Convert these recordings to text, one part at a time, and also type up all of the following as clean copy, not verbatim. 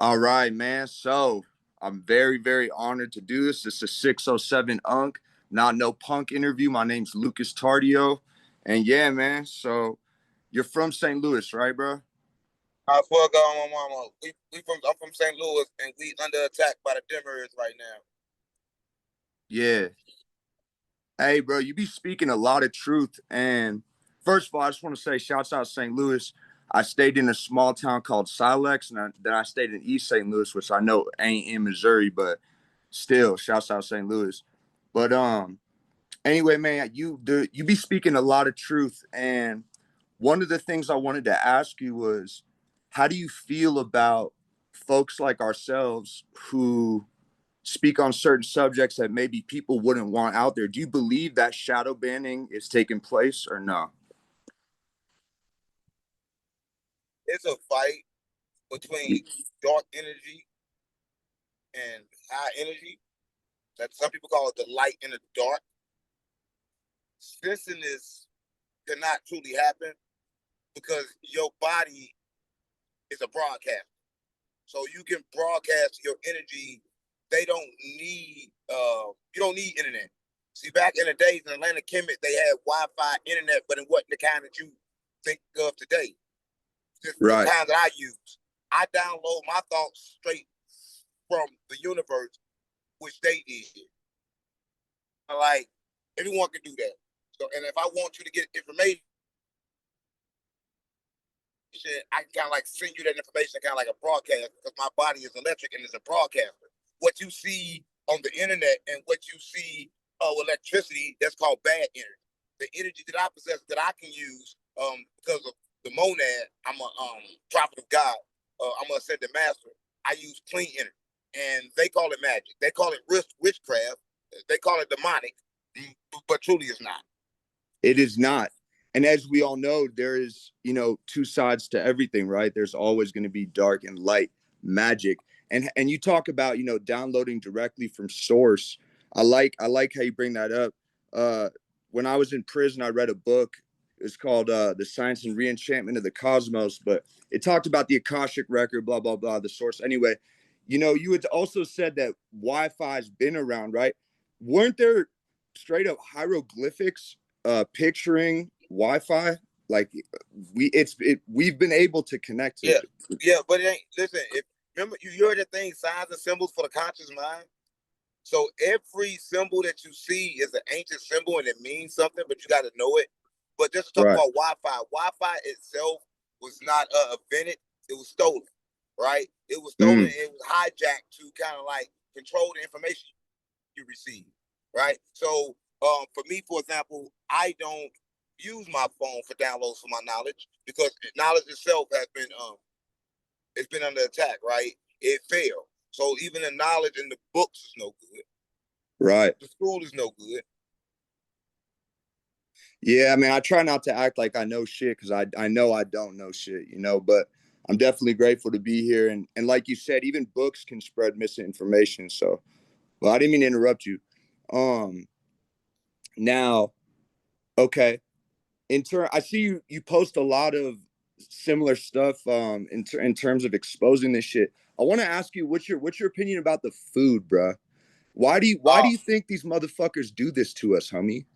All right, man. So I'm very, very honored to do this. This is 607 Unc, not no punk interview. My name's Lucas Tardio. And yeah, man. So you're from St. Louis, right, bro? I fuck on my mama. I'm from St. Louis and we under attack by the Demers right now. Yeah. Hey, bro, you be speaking a lot of truth. And first of all, I just want to say, shouts out St. Louis. I stayed in a small town called Silex, and then I stayed in East St. Louis, which I know ain't in Missouri, but still, shouts out St. Louis. But anyway, man, you be speaking a lot of truth, and one of the things I wanted to ask you was, how do you feel about folks like ourselves who speak on certain subjects that maybe people wouldn't want out there? Do you believe that shadow banning is taking place or no? It's a fight between dark energy and high energy. That some people call it the light and the dark. Sensing this cannot truly happen because your body is a broadcast. So you can broadcast your energy. They don't need you don't need internet. See, back in the days in Atlanta Kemet, they had Wi-Fi internet, but it wasn't the kind that you think of today. Just the Right. kind that I use. I download my thoughts straight from the universe, which they did. Like everyone can do that. So, and if I want you to get information, I can kind of like send you that information, kind of like a broadcast, because my body is electric and is a broadcaster. What you see on the internet and what you see electricity, that's called bad energy. The energy that I possess that I can use because of the monad, I'm a prophet of God. I'm a ascended master. I use clean energy, and they call it magic. They call it witchcraft. They call it demonic, but truly it's not. It is not. And as we all know, there is, two sides to everything, right? There's always going to be dark and light magic. And you talk about, downloading directly from source. I like how you bring that up. When I was in prison, I read a book. It's called The Science and Reenchantment of the Cosmos, but it talked about the Akashic record, blah, blah, blah, the source. Anyway, you had also said that Wi-Fi's been around, right? Weren't there straight up hieroglyphics picturing Wi-Fi? Like we've been able to connect to Yeah, it. yeah, but it ain't. Listen, if remember you heard the thing, signs and symbols for the conscious mind. So every symbol that you see is an ancient symbol and it means something, but you got to know it. But just to talk Right. about Wi-Fi, Wi-Fi itself was not invented; it was stolen, right? It was stolen. Mm. And it was hijacked to kind of like control the information you receive, right? So, for me, for example, I don't use my phone for downloads for my knowledge because knowledge itself has been it's been under attack, right? It failed. So even the knowledge in the books is no good. Right. The school is no good. Yeah, I mean, I try not to act like I know shit because I know I don't know shit, but I'm definitely grateful to be here. And like you said, even books can spread misinformation. So, well, I didn't mean to interrupt you. Um, Now, okay, I see you post a lot of similar stuff in terms of exposing this shit. I want to ask you what's your opinion about the food, bruh? Why do Uh, you think these motherfuckers do this to us, homie?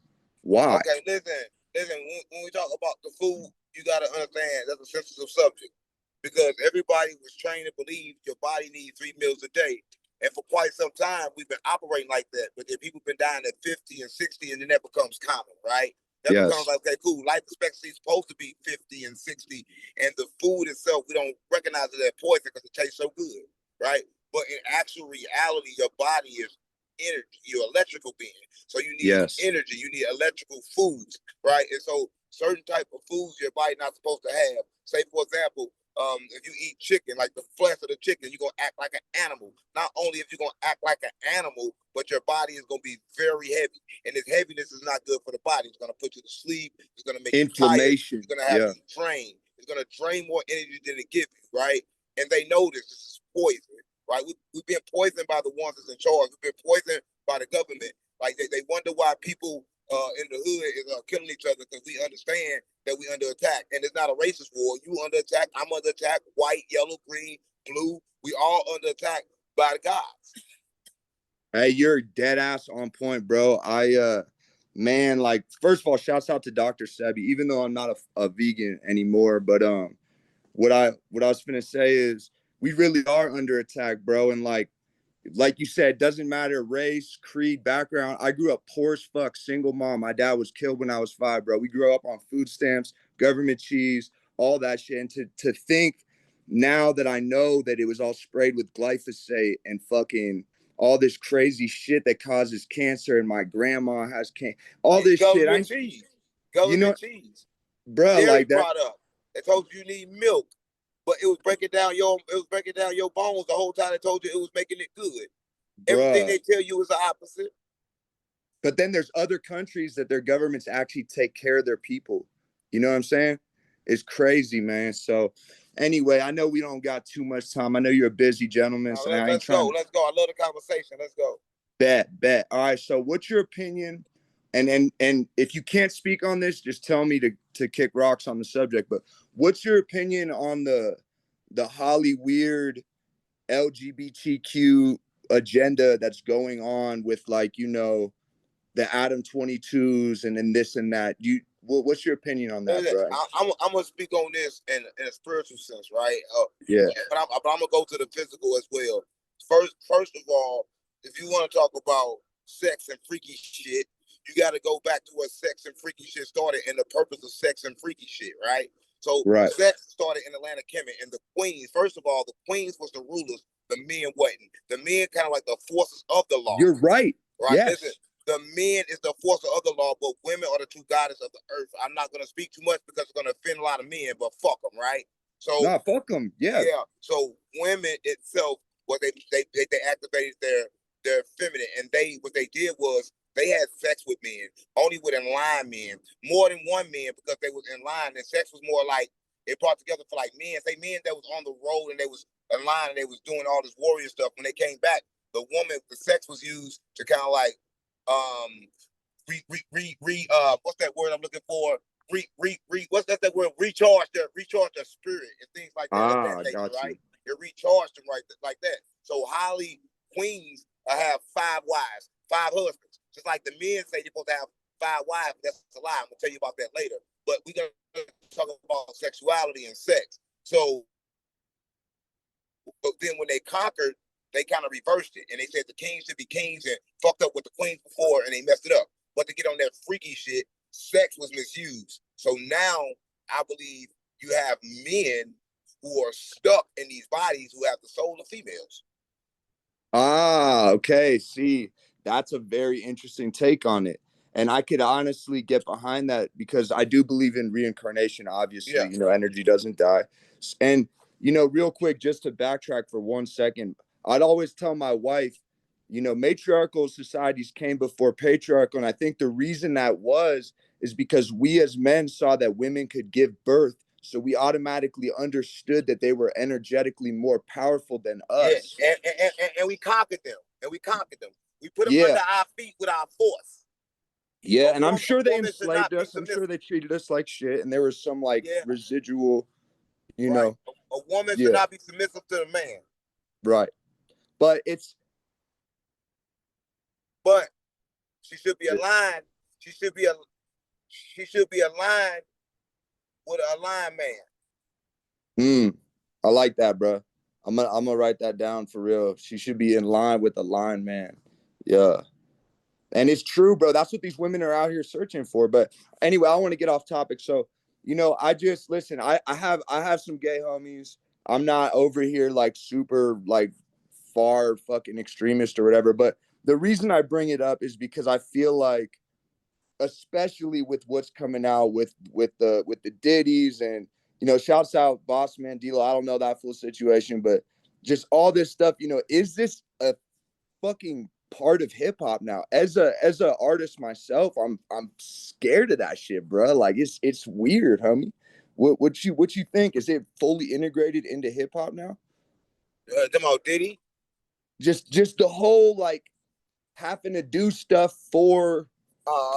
Why? okay, listen. When we talk about the food, you got to understand that's a sensitive subject because everybody was trained to believe your body needs 3 meals a day. And for quite some time, we've been operating like that. But then people have been dying at 50 and 60, and then that becomes common, right? That becomes Yes. like, okay, cool. Life expectancy is supposed to be 50 and 60. And the food itself, we don't recognize it as poison because it tastes so good, right? But in actual reality, your body is energy. You're an electrical being. So you need Yes. energy. You need electrical foods, right? And so certain type of foods your body not supposed to have. Say, for example, if you eat chicken, like the flesh of the chicken, you're gonna act like an animal. Not only if you're gonna act like an animal, but your body is gonna be very heavy. And this heaviness is not good for the body. It's gonna put you to sleep, it's gonna make you tired, Inflammation. it's gonna have Yeah. you drained, it's gonna drain more energy than it gives you, right? And they know this is poison, right? We've been poisoned by the ones that's in charge, we've been poisoned by the government. Like they wonder why people in the hood is killing each other because we understand that we under attack, and it's not a racist war. You under attack, I'm under attack. White, yellow, green, blue. We all under attack by the gods. Hey, you're dead ass on point, bro. Man, like, first of all, shouts out to Dr. Sebi, even though I'm not a vegan anymore. But what I was gonna say is we really are under attack, bro. And like you said, doesn't matter race, creed, background. I grew up poor as fuck, single mom. My dad was killed when I was 5, bro. We grew up on food stamps, government cheese, all that shit. And to think now that I know that it was all sprayed with glyphosate and fucking all this crazy shit that causes cancer, and my grandma has cancer, all this shit. Government cheese. You know, Government cheese. bro, Dairy like that. product. They told you need milk, but it was breaking down your bones the whole time. They told you it was making it good. Everything Bruh. they tell you is the opposite. But then there's other countries that their governments actually take care of their people. You know what I'm saying? It's crazy, man. So anyway, I know we don't got too much time. I know you're a busy gentleman, so I ain't Let's trying go. to Let's go. I love the conversation. Let's go. bet. All right. So what's your opinion? And if you can't speak on this, just tell me to kick rocks on the subject. But what's your opinion on the Holly weird LGBTQ agenda that's going on with, like, you know, the Adam 22s and then this and that? What's your opinion on that, bro? I'm gonna speak on this in a spiritual sense, right? Yeah. But I'm gonna go to the physical as well. First of all, if you want to talk about sex and freaky shit, you got to go back to where sex and freaky shit started and the purpose of sex and freaky shit, right? So Right. sex started in Atlantic Kemet, and the queens. First of all, the queens was the rulers. The men wasn't. The men kind of like the forces of the law. You're right. Right. Yes. Listen, the men is the force of the law, but women are the two goddesses of the earth. I'm not going to speak too much because it's going to offend a lot of men, but fuck them, right? So, nah, fuck them. Yeah. So women itself, what they activated their feminine, and what they did was they had sex with men, only with in line men, more than one man because they was in line, and sex was more like it brought together for like men, say men that was on the road and they was in line and they was doing all this warrior stuff. When they came back, the sex was used to kind of like what's that word I'm looking for? What's that word? Recharge their spirit and things like that. That nature, got right? It recharged them right like that. So Holly queens have 5 wives, 5 husbands. Just like the men say they're supposed to have 5 wives. That's a lie. I'm gonna tell you about that later. But we're gonna talk about sexuality and sex. So, but then when they conquered, they kind of reversed it, and they said the kings should be kings and fucked up with the queens before, and they messed it up. But to get on that freaky shit, sex was misused. So now I believe you have men who are stuck in these bodies who have the soul of females. Okay. See, that's a very interesting take on it. And I could honestly get behind that because I do believe in reincarnation. Obviously, you know, energy doesn't die. And, you know, real quick, just to backtrack for 1 second, I'd always tell my wife, you know, matriarchal societies came before patriarchal. And I think the reason that is because we as men saw that women could give birth. So we automatically understood that they were energetically more powerful than us. Yeah, and we conquered them. We put them under our feet with our force. Yeah, and I'm sure they enslaved us. I'm sure they treated us like shit. And there was some like residual, you know. A woman should not be submissive to the man. Right. But she should be aligned. She should be aligned with an aligned man. I like that, bro. I'm gonna write that down for real. She should be in line with a line man. Yeah. And it's true, bro. That's what these women are out here searching for. But anyway, I want to get off topic. So, you know, I just listen, I have some gay homies. I'm not over here like super like far fucking extremist or whatever. But the reason I bring it up is because I feel like, especially with what's coming out with the diddys and, you know, shouts out Boss Mandela. I don't know that full situation, but just all this stuff, you know, is this a fucking part of hip hop now? As a artist myself, I'm scared of that shit, bro. Like it's weird, homie. What you think? Is it fully integrated into hip hop now? Them all Diddy? Just the whole like having to do stuff for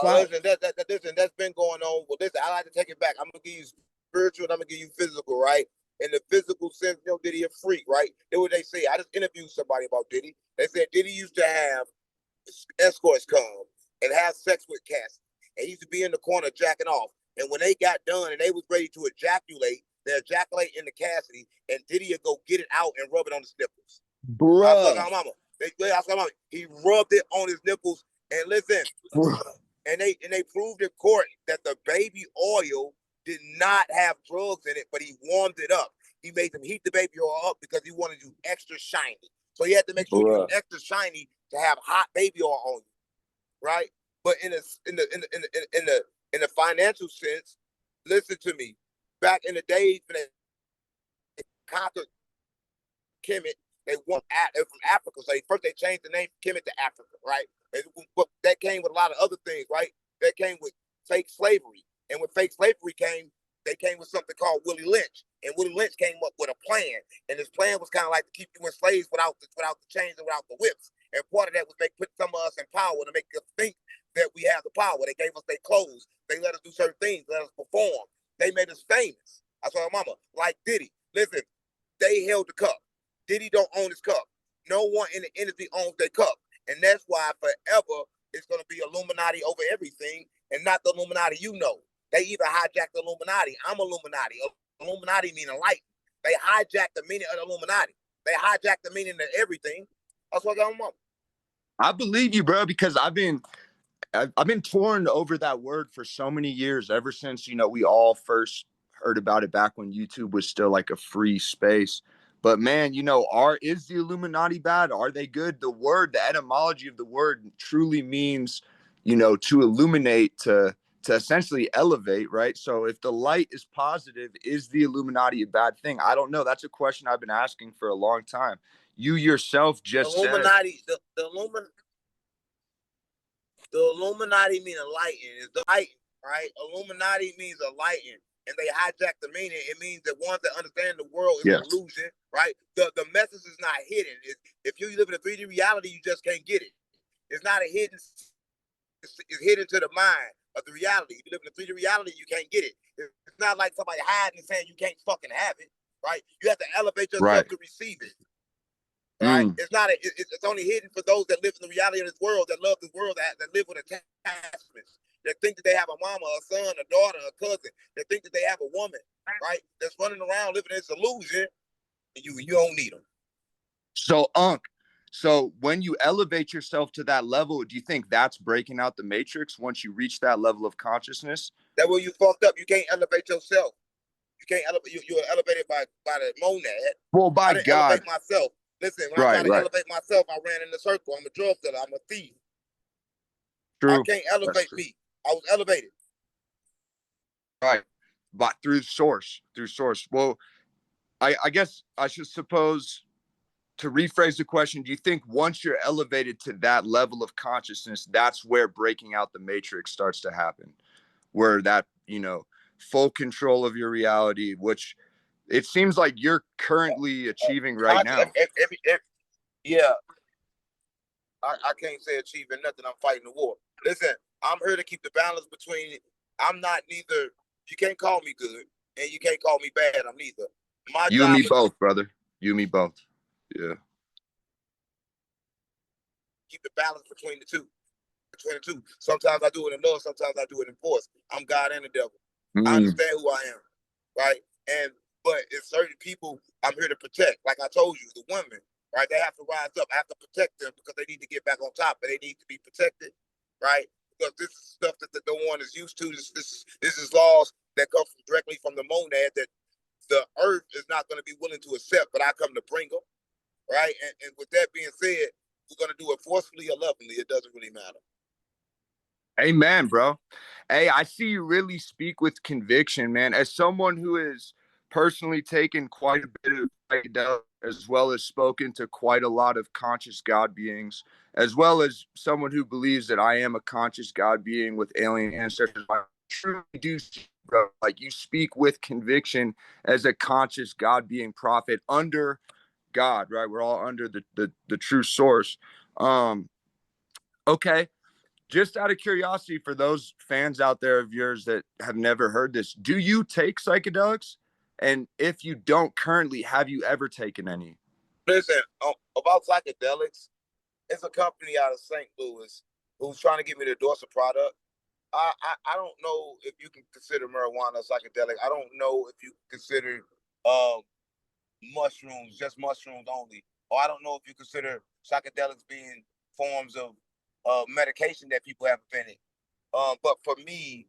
listen, that's been going on. Well, listen, I like to take it back. I'm gonna give you spiritual and I'm gonna give you physical, right? In the physical sense, Diddy a freak, right? That's what they say. I just interviewed somebody about Diddy. They said Diddy used to have escorts come and have sex with cats. And he used to be in the corner jacking off. And when they got done and they was ready to ejaculate, they ejaculate in the cavity, and Diddy would go get it out and rub it on his nipples. I was like, Bruh. oh, mama. He rubbed it on his nipples. And listen, and they proved in court that the baby oil did not have drugs in it, but he warmed it up. He made them heat the baby oil up because he wanted you extra shiny. So he had to make sure you're extra shiny to have hot baby oil on you, right? But in the financial sense, listen to me. Back in the days when they conquered Kemet, they they're from Africa. So first they changed the name from Kemet to Africa, right? But that came with a lot of other things, right? That came with fake slavery. And when fake slavery came, they came with something called Willie Lynch. And Willie Lynch came up with a plan. And his plan was kind of like to keep you enslaved without the chains and without the whips. And part of that was they put some of us in power to make us think that we have the power. They gave us their clothes. They let us do certain things, let us perform. They made us famous. I saw my mama, like Diddy. Listen, they held the cup. Diddy don't own his cup. No one in the industry owns their cup. And that's why forever it's going to be Illuminati over everything and not the Illuminati you know. They even hijacked the Illuminati. I'm Illuminati. Illuminati meaning light. They hijacked the meaning of the Illuminati. They hijacked the meaning of everything. That's what I'm on. I believe you, bro, because I've been torn over that word for so many years, ever since, we all first heard about it back when YouTube was still like a free space. But man, is the Illuminati bad? Are they good? The etymology of the word truly means, to illuminate, to essentially elevate, right? So if the light is positive, is the Illuminati a bad thing? I don't know. That's a question I've been asking for a long time. You yourself just Illuminati, said the Illuminati mean enlighten. It's the light, right? Illuminati means enlighten. And they hijack the meaning. It means that ones that understand the world is an illusion, right? The message is not hidden. If you live in a 3D reality, you just can't get it. It's not a hidden. It's hidden to the mind of the reality. If you live in a 3D reality, you can't get it. It's not like somebody hiding and saying you can't fucking have it, right? You have to elevate yourself to receive it. Right? It's not. It's only hidden for those that live in the reality of this world, that love this world, that live with attachments. That think that they have a mama, a son, a daughter, a cousin. That think that they have a woman, right? That's running around living in this illusion, and you don't need them. So, so when you elevate yourself to that level, do you think that's breaking out the matrix once you reach that level of consciousness? That way you fucked up. You can't elevate yourself. You can't elevate. You're elevated by the monad. Well, by I didn't God. elevate myself. Listen, when I try to elevate myself, I ran in the circle. I'm a drug dealer. I'm a thief. True. I can't elevate me. I was elevated. Right. But through source. Well, I guess I should suppose, to rephrase the question, do you think once you're elevated to that level of consciousness, that's where breaking out the matrix starts to happen? Where that, full control of your reality, which it seems like you're currently achieving right now. Yeah. I can't say achieving nothing. I'm fighting the war. Listen, I'm here to keep the balance between. I'm not neither. You can't call me good, and you can't call me bad. I'm neither. My you job and me both, brother. You and me both. Yeah. Keep the balance between the two. Sometimes I do it in love. Sometimes I do it in force. I'm God and the devil. I understand who I am, right? But it's certain people I'm here to protect. Like I told you, the women, right? They have to rise up. I have to protect them because they need to get back on top, but they need to be protected, right? Because this is stuff that no one is used to. This is laws that come directly from the monad that the earth is not going to be willing to accept, but I come to bring them, right? And with that being said, we're going to do it forcefully or lovingly. It doesn't really matter. Amen, bro. Hey, I see you really speak with conviction, man. As someone who has personally taken quite a bit of psychedelics, as well as spoken to quite a lot of conscious God beings, as well as someone who believes that I am a conscious God being with alien ancestors, I truly do, bro. Like, you speak with conviction as a conscious God being prophet under God, right? We're all under the true source. Okay. Just out of curiosity, for those fans out there of yours that have never heard this, do you take psychedelics? And if you don't currently, have you ever taken any? Listen, about psychedelics, it's a company out of St. Louis who's trying to get me to endorse a product. I don't know if you can consider marijuana psychedelic. I don't know if you consider um mushrooms, just mushrooms only. Or I don't know if you consider psychedelics being forms of medication that people have invented. But for me,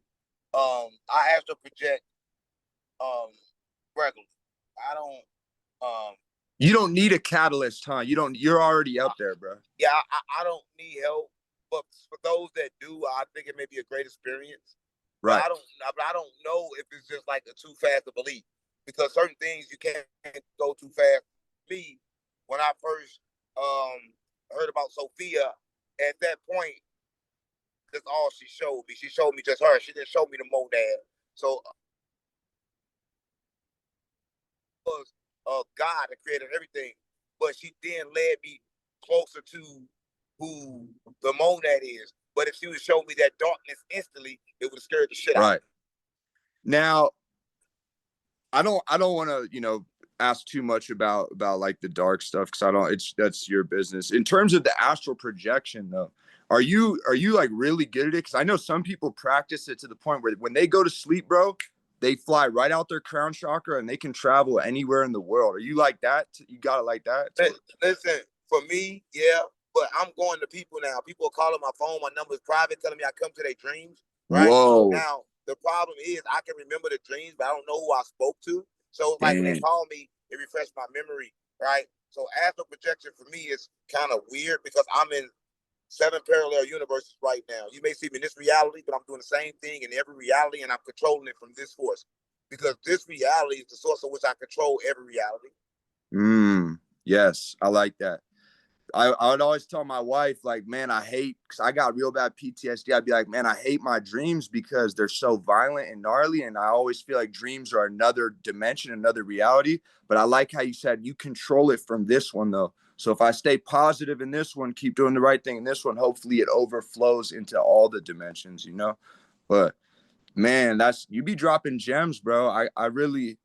I astral project um, regularly. I don't. Um, You don't need a catalyst, huh? You're already up there, bro. yeah, I don't need help. But for those that do, I think it may be a great experience. But Right. I don't know if it's just like a too fast of a leap because certain things you can't go too fast. Me, when I first heard about Sophia, at that point, that's all she showed me. She showed me just her. She didn't show me the monad. So was God that created everything, but she then led me closer to who the monad is. But if she would show me that darkness instantly, it would have scared the shit out of me. Right. Now, I don't want to, ask too much about like the dark stuff because I don't. That's your business. In terms of the astral projection, though, are you like really good at it? Because I know some people practice it to the point where when they go to sleep, bro, they fly right out their crown chakra and they can travel anywhere in the world. Are you like that? You got it like that? Listen, for me, yeah, but I'm going to people now. People are calling my phone. My number is private, telling me I come to their dreams. Right Whoa. now, the problem is I can remember the dreams, but I don't know who I spoke to. So, like when they Dang. call me, it refreshes my memory. Right. So, astral projection for me is kind of weird because I'm in 7 parallel universes right now. You may see me in this reality, but I'm doing the same thing in every reality, and I'm controlling it from this force because this reality is the source of which I control every reality. Yes, I like that. I would always tell my wife, like, man, I hate, because I got real bad PTSD. I'd be like, man, I hate my dreams because they're so violent and gnarly. And I always feel like dreams are another dimension, another reality. But I like how you said you control it from this one, though. So if I stay positive in this one, keep doing the right thing in this one, hopefully it overflows into all the dimensions. But man, you be dropping gems, bro. I really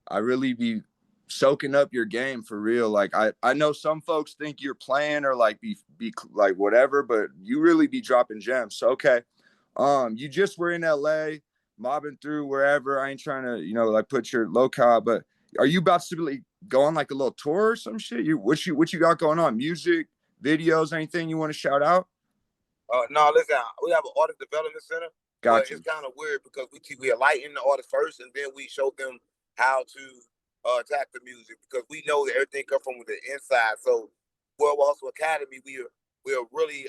be soaking up your game for real. Like I know some folks think you're playing or like be like whatever, but you really be dropping gems. So okay. You just were in LA, mobbing through wherever. I ain't trying to, like put your locale, but are you about to really go on like a little tour or some shit? What you got going on? Music, videos, anything you want to shout out? No, listen, we have an artist development center, but Got you. it's kind of weird because we enlighten the artist first, and then we show them how to attack the music because we know that everything comes from the inside. So, World also Academy, we are really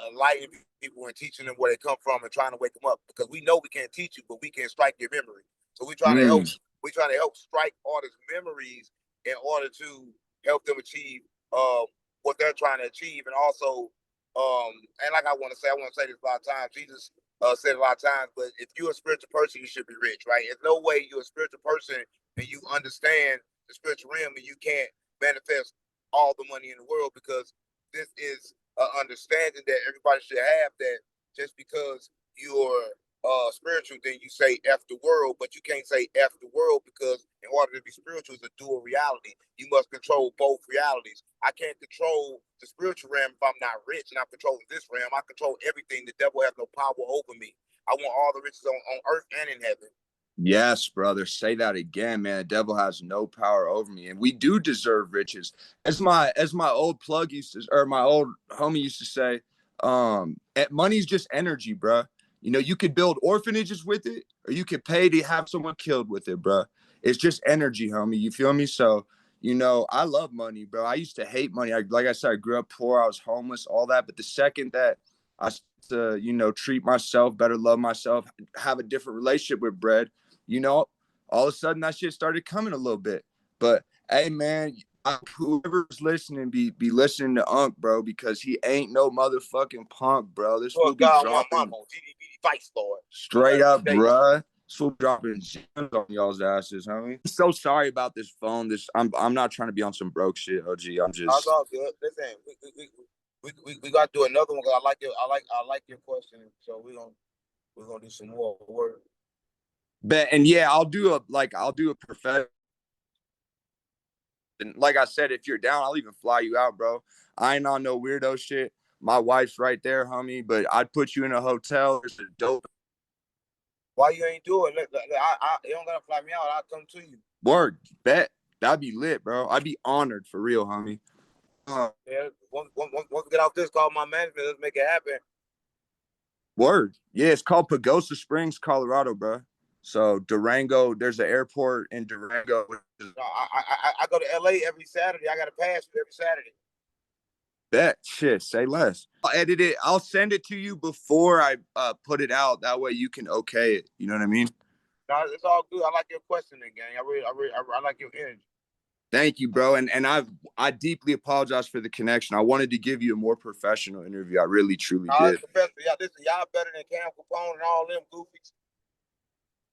enlightening people and teaching them where they come from and trying to wake them up because we know we can't teach you, but we can strike your memory. So we trying to help. We trying to help strike artists' memories in order to help them achieve what they're trying to achieve, and also and like I want to say this a lot of times. Jesus said a lot of times, but if you're a spiritual person, you should be rich, right? There's no way you're a spiritual person and you understand the spiritual realm and you can't manifest all the money in the world because this is an understanding that everybody should have that just because you're spiritual, then you say F the world, but you can't say F the world because in order to be spiritual is a dual reality. You must control both realities. I can't control the spiritual realm if I'm not rich and I'm controlling this realm. I control everything. The devil has no power over me. I want all the riches on earth and in heaven. Yes, brother. Say that again, man. The devil has no power over me, and we do deserve riches. As my old plug used to, or my old homie used to say, money's just energy, bro. You could build orphanages with it, or you could pay to have someone killed with it, bro. It's just energy, homie. You feel me? So, I love money, bro. I used to hate money. Like I said, I grew up poor. I was homeless, all that. But the second that I to, treat myself better, love myself, have a different relationship with bread, all of a sudden that shit started coming a little bit. But hey, man, whoever's listening, be listening to Unc, bro, because he ain't no motherfucking punk, bro. This Lord will be God, my dropping mama, GDB Vice Lord. straight up, bruh. This will be dropping gems on y'all's asses, homie. I'm so sorry about this phone. I'm not trying to be on some broke shit, OG. I'm just. That's all good. Listen, we got to do another one because I like your question. So we're gonna do some more work. And yeah, I'll do a professional And like I said, if you're down, I'll even fly you out, bro. I ain't on no weirdo shit. My wife's right there, homie. But I'd put you in a hotel. There's a dope Why you ain't do it? You don't gotta fly me out. I'll come to you. word. Bet that'd be lit, bro. I'd be honored for real, homie. Yeah, once we get off this call, my management, let's make it happen. Word. Yeah, it's called Pagosa Springs, Colorado, bro. So Durango, there's an airport in Durango. I go to LA every Saturday. I got a pass every Saturday. Bet. Shit, say less. I'll edit it. I'll send it to you before I put it out. That way you can okay it. You know what I mean? No, it's all good. I like your questioning, gang. I like your energy. Thank you, bro. And I deeply apologize for the connection. I wanted to give you a more professional interview. I really, truly did. Professor, y'all better than Cam Capone and all them goofies.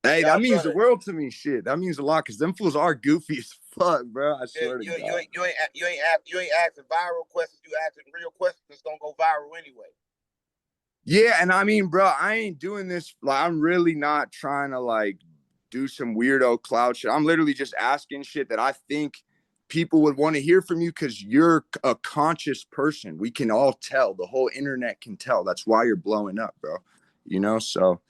Hey, that means the world to me. Shit, that means a lot because them fools are goofy as fuck, bro. I swear to God. You ain't asking viral questions. You asking real questions that's gonna go viral anyway. Yeah, and I mean, bro, I ain't doing this. Like, I'm really not trying to like do some weirdo cloud shit. I'm literally just asking shit that I think people would want to hear from you because you're a conscious person. We can all tell. The whole internet can tell. That's why you're blowing up, bro. You know, so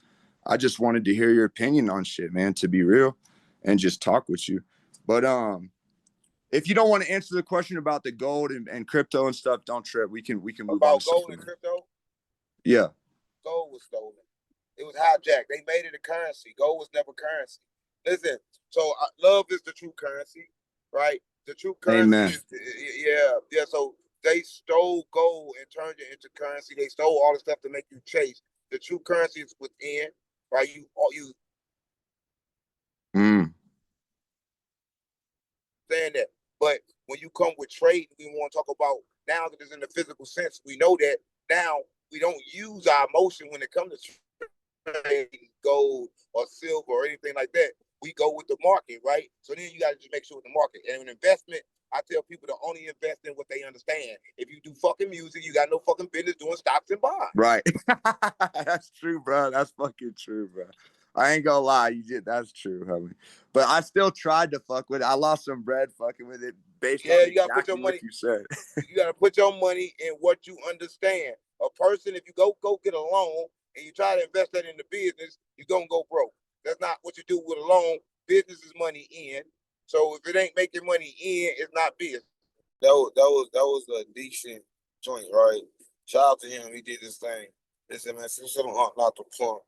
I just wanted to hear your opinion on shit, man, to be real and just talk with you. But if you don't want to answer the question about the gold and crypto and stuff, don't trip. We can move on. About gold and crypto? Yeah. Gold was stolen. It was hijacked. They made it a currency. Gold was never currency. Listen, so love is the true currency, right? The true currency. Amen. Yeah. So they stole gold and turned it into currency. They stole all the stuff to make you chase. The true currency is within, right? You saying that. But when you come with trade, we want to talk about now that it's in the physical sense. We know that now we don't use our emotion when it comes to trading gold or silver or anything like that. We go with the market, right? So then you got to just make sure with the market. And an investment, I tell people to only invest in what they understand. If you do fucking music, you got no fucking business doing stocks and bonds. Right. That's true, bro. That's fucking true, bro. I ain't gonna lie, you did. That's true, homie. But I still tried to fuck with it. I lost some bread fucking with it based on you gotta exactly put your money, what you said. You gotta put your money in what you understand. A person, if you go get a loan and you try to invest that in the business, you're gonna go broke. That's not what you do with a loan. Business is money in. So if it ain't making money in, it's not business. That was a decent joint, right? Shout out to him. He did his thing. Listen, man, since I'm not the plump.